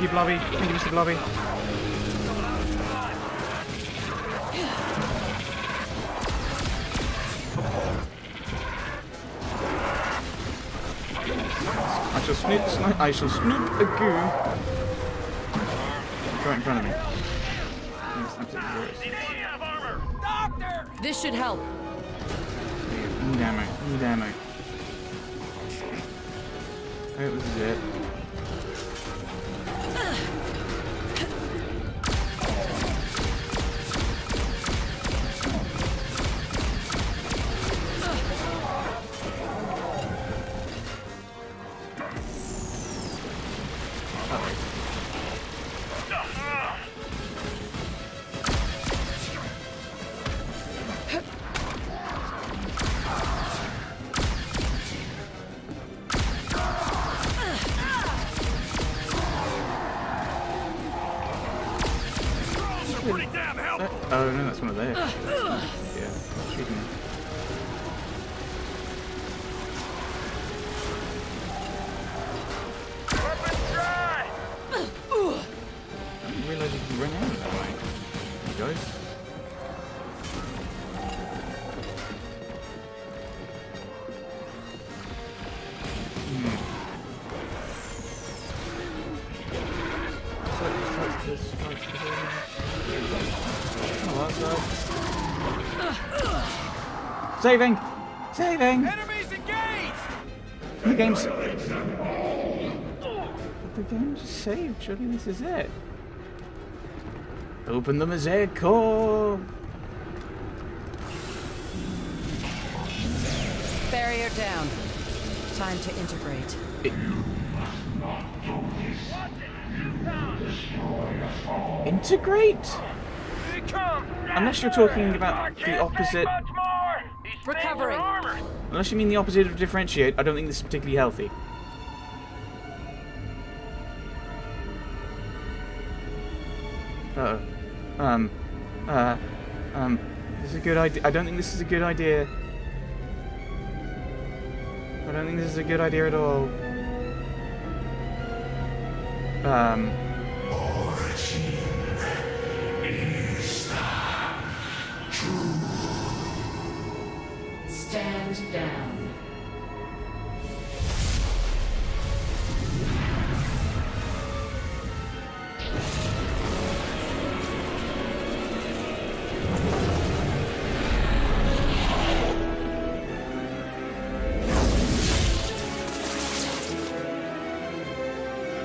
you, Blobby. Thank you, Mr. Blobby. I shall snoop a goo. Right in front of me. That's absolutely worse. This should help. Need ammo. Need ammo. Oh, this is it. Oh no, that's one of theirs. Yeah, shooting me. I didn't realise you could run out that way. You guys. Saving! Saving! Enemies engaged! The game's... The game just saved. Surely this is it. Open the mosaic core! Barrier down. Time to integrate. Integrate? Unless you're talking about the opposite... Recovering. Unless you mean the opposite of differentiate, I don't think this is particularly healthy. This is a good idea. I don't think this is a good idea. I don't think this is a good idea at all. Origin is the truth. Stand down.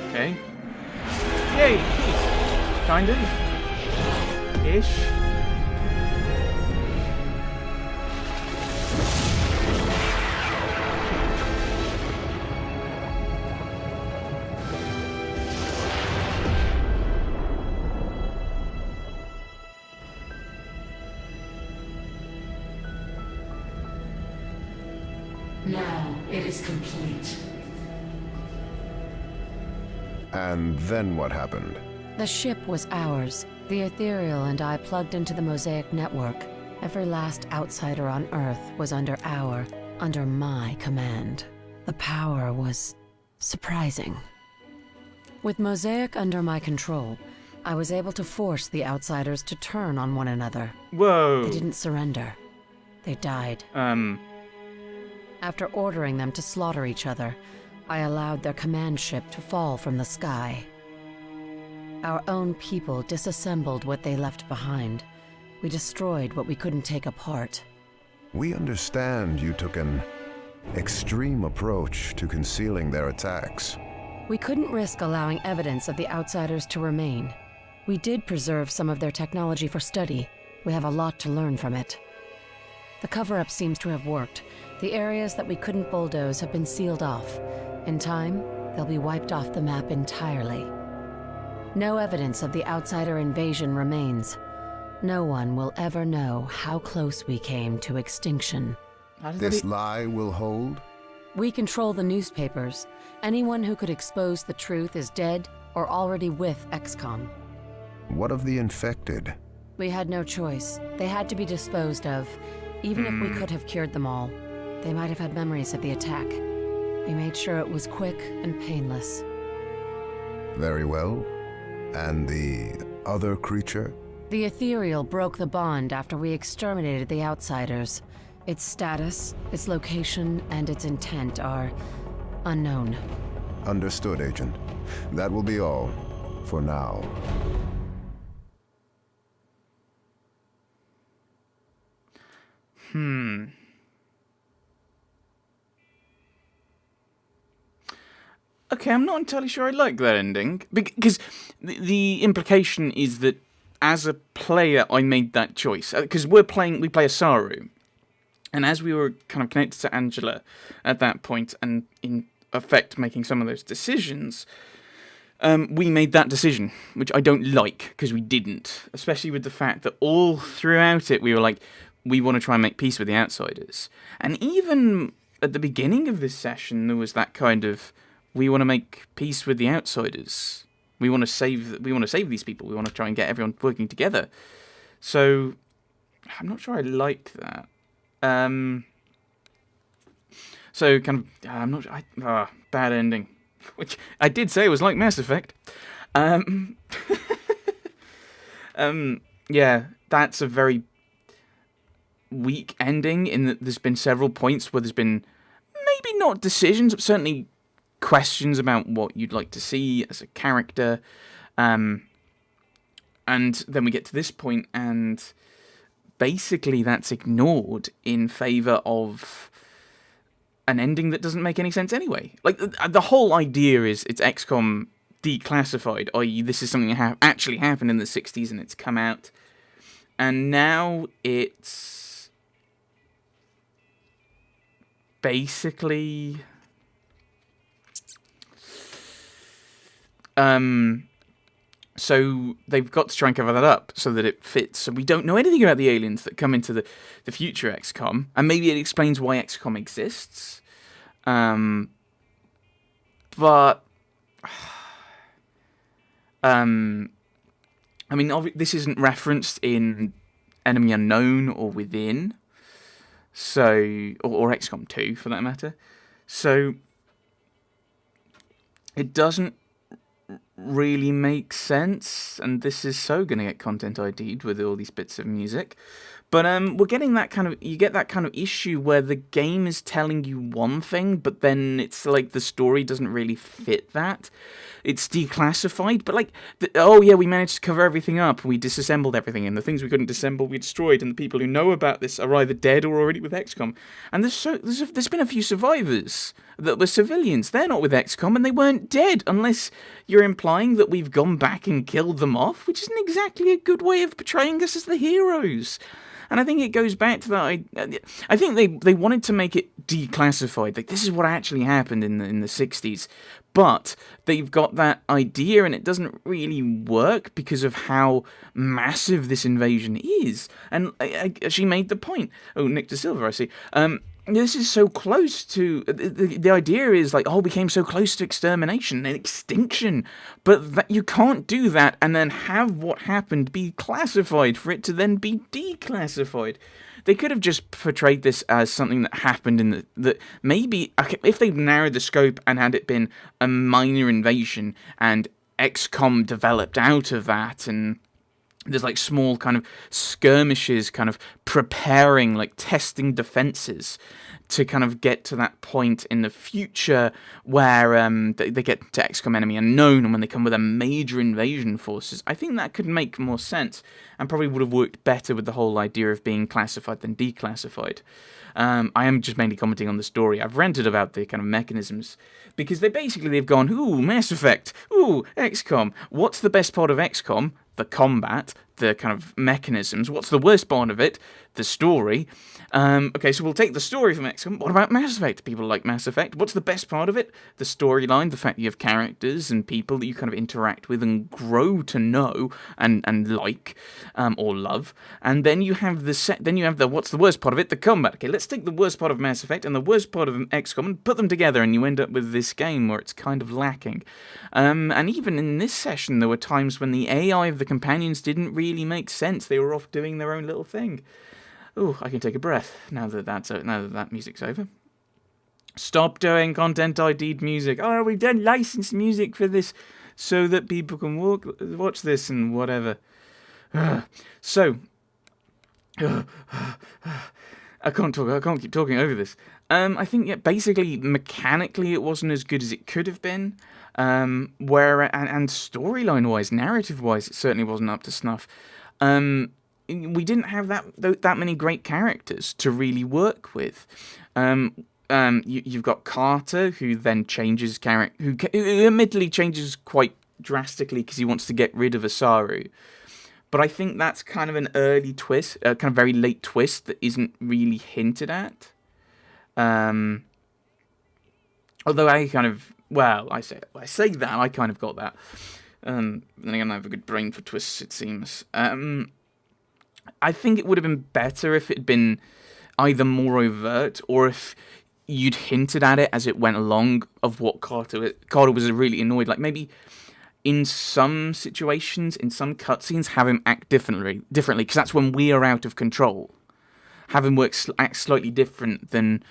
Okay. Yay! Kind of. Ish. Now it is complete. And then what happened? The ship was ours. The Ethereal and I plugged into the Mosaic network. Every last outsider on Earth was under my command. The power was surprising. With Mosaic under my control, I was able to force the outsiders to turn on one another. Whoa. They didn't surrender. They died. After ordering them to slaughter each other, I allowed their command ship to fall from the sky. Our own people disassembled what they left behind. We destroyed what we couldn't take apart. We understand you took an extreme approach to concealing their attacks. We couldn't risk allowing evidence of the outsiders to remain. We did preserve some of their technology for study. We have a lot to learn from it. The cover-up seems to have worked. The areas that we couldn't bulldoze have been sealed off. In time, they'll be wiped off the map entirely. No evidence of the outsider invasion remains. No one will ever know how close we came to extinction. This lie will hold? We control the newspapers. Anyone who could expose the truth is dead or already with XCOM. What of the infected? We had no choice. They had to be disposed of. Even if we could have cured them all, they might have had memories of the attack. We made sure it was quick and painless. Very well. And the other creature? The Ethereal broke the bond after we exterminated the Outsiders. Its status, its location, and its intent are unknown. Understood, Agent. That will be all, for now. Okay, I'm not entirely sure I like that ending. Because the implication is that as a player, I made that choice. Because we play a Saru. And as we were kind of connected to Angela at that point, and in effect making some of those decisions, we made that decision, which I don't like, because we didn't. Especially with the fact that all throughout it, we were like, we want to try and make peace with the Outsiders. And even at the beginning of this session, there was that kind of, we want to make peace with the Outsiders. We want to save these people. We want to try and get everyone working together. So, I'm not sure I like that. So kind of, I'm not sure, bad ending, which I did say was like Mass Effect. Yeah, that's a very weak ending in that there's been several points where there's been maybe not decisions, but certainly questions about what you'd like to see as a character. And then we get to this point and basically that's ignored in favour of an ending that doesn't make any sense anyway. Like, the whole idea is it's XCOM Declassified, i.e. this is something that actually happened in the 60s and it's come out. And now it's basically so they've got to try and cover that up so that it fits. So we don't know anything about the aliens that come into the future XCOM. And maybe it explains why XCOM exists. But I mean, this isn't referenced in Enemy Unknown or Within. So, or XCOM 2 for that matter. So it doesn't really makes sense, and this is so going to get content ID'd with all these bits of music. But we're getting that kind of, you get that kind of issue where the game is telling you one thing, but then it's like the story doesn't really fit that. It's declassified, but like, oh yeah, we managed to cover everything up, we disassembled everything, and the things we couldn't disassemble we destroyed, and the people who know about this are either dead or already with XCOM. And there's been a few survivors that were civilians. They're not with XCOM, and they weren't dead, unless you're implying that we've gone back and killed them off, which isn't exactly a good way of portraying us as the heroes. And I think it goes back to that. I think they wanted to make it declassified. Like, this is what actually happened in the 60s. But they've got that idea, and it doesn't really work because of how massive this invasion is. And she made the point. Oh, Nick De Silva, I see. This is so close to... The idea is like, oh, we came so close to extermination and extinction. But that you can't do that and then have what happened be classified for it to then be declassified. They could have just portrayed this as something that happened in that maybe... If they narrowed the scope and had it been a minor invasion and XCOM developed out of that and... There's like small kind of skirmishes kind of preparing, like testing defenses to kind of get to that point in the future where they get to XCOM Enemy Unknown, and when they come with a major invasion forces. I think that could make more sense and probably would have worked better with the whole idea of being classified than declassified. I am just mainly commenting on the story. I've ranted about the kind of mechanisms because they've gone, ooh, Mass Effect, ooh, XCOM. What's the best part of XCOM? The combat, the kind of mechanisms. What's the worst part of it? The story. Okay, so we'll take the story from XCOM. What about Mass Effect? People like Mass Effect. What's the best part of it? The storyline, the fact that you have characters and people that you kind of interact with and grow to know and like or love. And then you have the what's the worst part of it? The combat. Okay, let's take the worst part of Mass Effect and the worst part of XCOM and put them together, and you end up with this game where it's kind of lacking. And even in this session, there were times when the AI of the companions didn't really make sense. They were off doing their own little thing. Oh, I can take a breath now that that music's over. Stop doing content ID'd music. Oh, we've done licensed music for this so that people can watch this and whatever. So, I can't talk. I can't keep talking over this. I think basically mechanically it wasn't as good as it could have been. And storyline wise, narrative wise, it certainly wasn't up to snuff. We didn't have that many great characters to really work with. You've got Carter, who then changes who admittedly changes quite drastically because he wants to get rid of Asaru. But I think that's kind of an early twist, kind of very late twist that isn't really hinted at. Although I kind of, I say that, I kind of got that. Then again, I have a good brain for twists, it seems. I think it would have been better if it had been either more overt or if you'd hinted at it as it went along of what Carter was really annoyed. Like maybe in some situations, in some cutscenes, have him act differently, because that's when we are out of control. Have him act slightly different than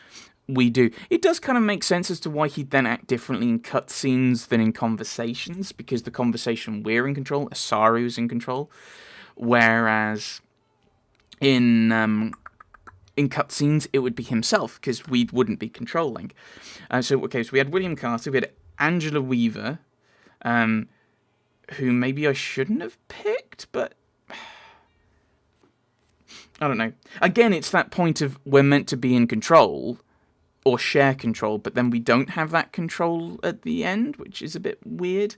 we do. It does kind of make sense as to why he'd then act differently in cutscenes than in conversations, because the conversation we're in control, Asaru's in control, whereas in cutscenes it would be himself, because we wouldn't be controlling. So we had William Carter, we had Angela Weaver, who maybe I shouldn't have picked, but I don't know. Again, it's that point of we're meant to be in control, or share control, but then we don't have that control at the end, which is a bit weird.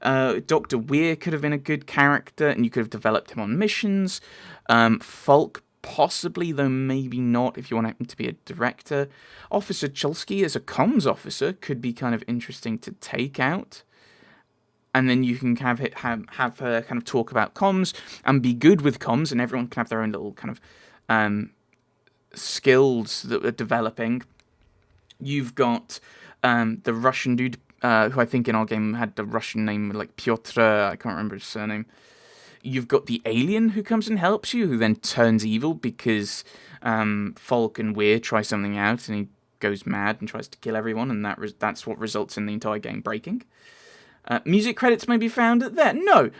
Dr. Weir could have been a good character, and you could have developed him on missions. Falk, possibly, though maybe not, if you want him to be a director. Officer Chulsky as a comms officer could be kind of interesting to take out. And then you can have her kind of talk about comms and be good with comms, and everyone can have their own little kind of skills that are developing. You've got the Russian dude, who I think in our game had the Russian name, like Pyotr, I can't remember his surname. You've got the alien who comes and helps you, who then turns evil because Falk and Weir try something out, and he goes mad and tries to kill everyone, and that's what results in the entire game breaking. Music credits may be found at there. No.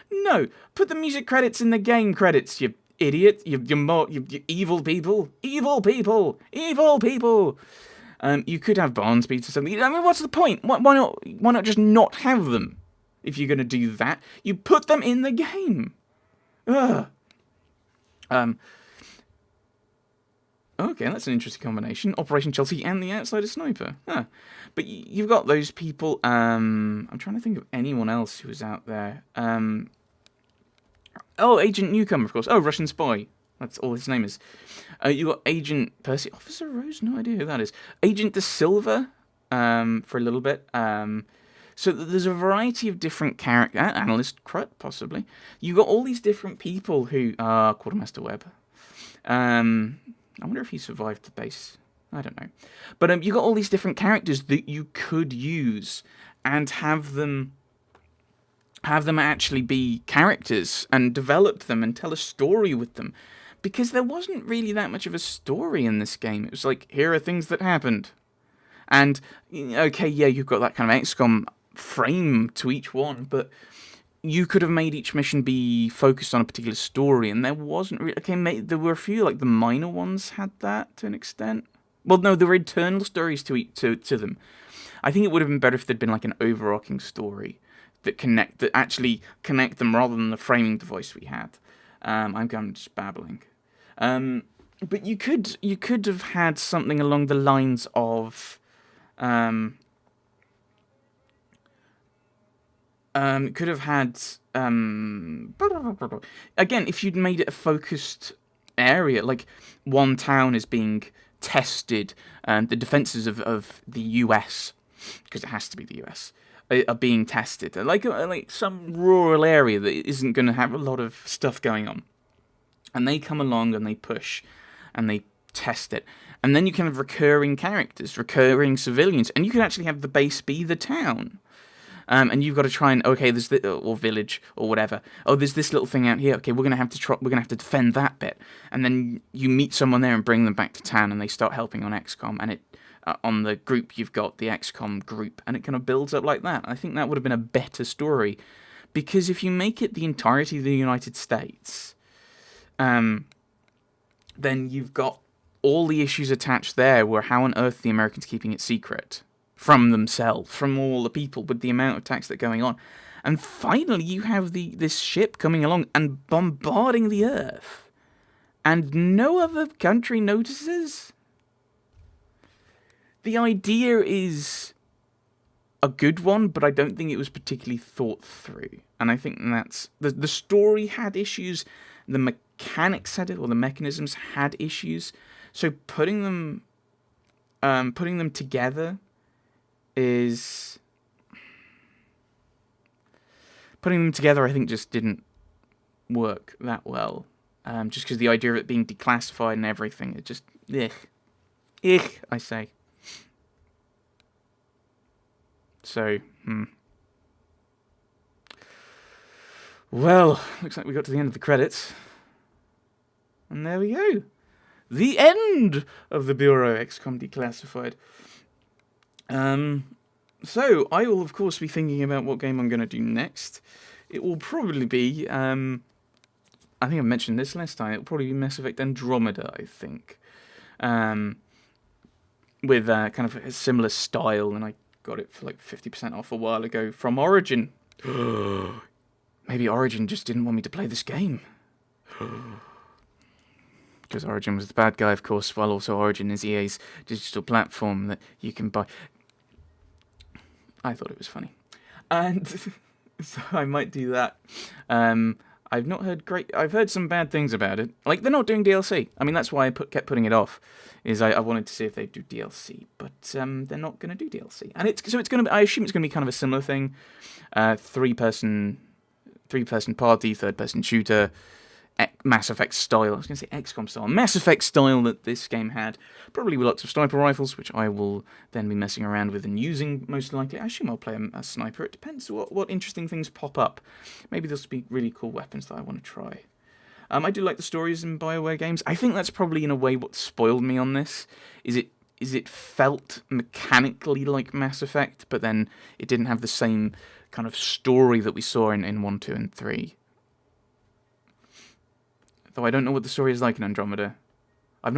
Put the music credits in the game credits, you idiot. You evil people. Evil people. Evil people. You could have Barnes beats or something. I mean, what's the point? Why not just not have them? If you're going to do that, you put them in the game. Ugh. Okay, that's an interesting combination. Operation Chelsea and the Outsider Sniper. Huh. But you've got those people. I'm trying to think of anyone else who was out there. Agent Newcomer, of course. Oh, Russian Spy. That's all his name is. You got Agent Percy. Officer Rose? No idea who that is. Agent De Silva, for a little bit. So there's a variety of different characters. Analyst Crut, possibly. You got all these different people who... Quartermaster Webb. I wonder if he survived the base. I don't know. But you got all these different characters that you could use and have them actually be characters and develop them and tell a story with them. Because there wasn't really that much of a story in this game. It was like, here are things that happened. And, okay, yeah, you've got that kind of XCOM frame to each one, but you could have made each mission be focused on a particular story, and there wasn't really... Okay, there were a few, like the minor ones had that to an extent. Well, no, there were internal stories to them. I think it would have been better if there'd been like an overarching story that actually connect them rather than the framing device we had. I'm kind of just babbling. But you could have had something along the lines of... could have had... Again, if you'd made it a focused area, like one town is being tested, and the defenses of the US, because it has to be the US, are being tested. Like some rural area that isn't going to have a lot of stuff going on. And they come along and they push and they test it. And then you can have recurring characters, recurring civilians, and you can actually have the base be the town. And you've got to try and there's or village or whatever. Oh, there's this little thing out here. Okay, we're gonna have to defend that bit. And then you meet someone there and bring them back to town, and they start helping on XCOM, and on the group you've got, the XCOM group, and it kind of builds up like that. I think that would have been a better story, because if you make it the entirety of the United States, then you've got all the issues attached there, where how on earth are the Americans keeping it secret from themselves, from all the people, with the amount of attacks that are going on. And finally, you have this ship coming along and bombarding the Earth, and no other country notices. The idea is a good one, but I don't think it was particularly thought through. And I think that's the story had issues, the mechanics had it, or the mechanisms had issues. So putting them together is I think just didn't work that well. Just because the idea of it being declassified and everything, it just I say. So, Well, looks like we got to the end of the credits. And there we go. The end of the Bureau XCOM Declassified. So, I will, of course, be thinking about what game I'm going to do next. It will probably be, I think I mentioned this last time, it'll probably be Mass Effect Andromeda, I think. With kind of a similar style, and I got it for like 50% off a while ago from Origin. Maybe Origin just didn't want me to play this game. Because Origin was the bad guy, of course, while also Origin is EA's digital platform that you can buy. I thought it was funny. And so I might do that. I've not heard I've heard some bad things about it. Like, they're not doing DLC. I mean, that's why I kept putting it off. Is I wanted to see if they'd do DLC, but they're not going to do DLC. And it's going to be. I assume it's going to be kind of a similar thing. Three-person party, third-person shooter, Mass Effect style. I was going to say XCOM style. Mass Effect style that this game had. Probably with lots of sniper rifles, which I will then be messing around with and using, most likely. I assume I'll play a sniper. It depends what interesting things pop up. Maybe there'll be really cool weapons that I want to try. I do like the stories in BioWare games. I think that's probably, in a way, what spoiled me on this. Is it felt mechanically like Mass Effect, but then it didn't have the same kind of story that we saw in 1, 2, and 3. Though I don't know what the story is like in Andromeda. I've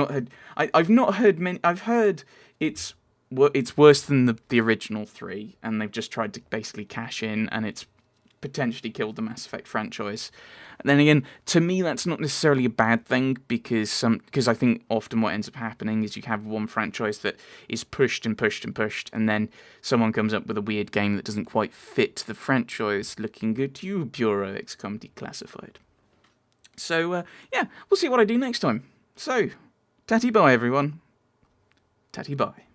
not heard many. I've heard it's worse than the original 3, and they've just tried to basically cash in, and it's potentially killed the Mass Effect franchise. And then again, to me, that's not necessarily a bad thing, because I think often what ends up happening is you have one franchise that is pushed and pushed and pushed, and then someone comes up with a weird game that doesn't quite fit the franchise. Looking good to you, Bureau XCOM Declassified. So, yeah, we'll see what I do next time. So, tatty bye, everyone. Tatty bye.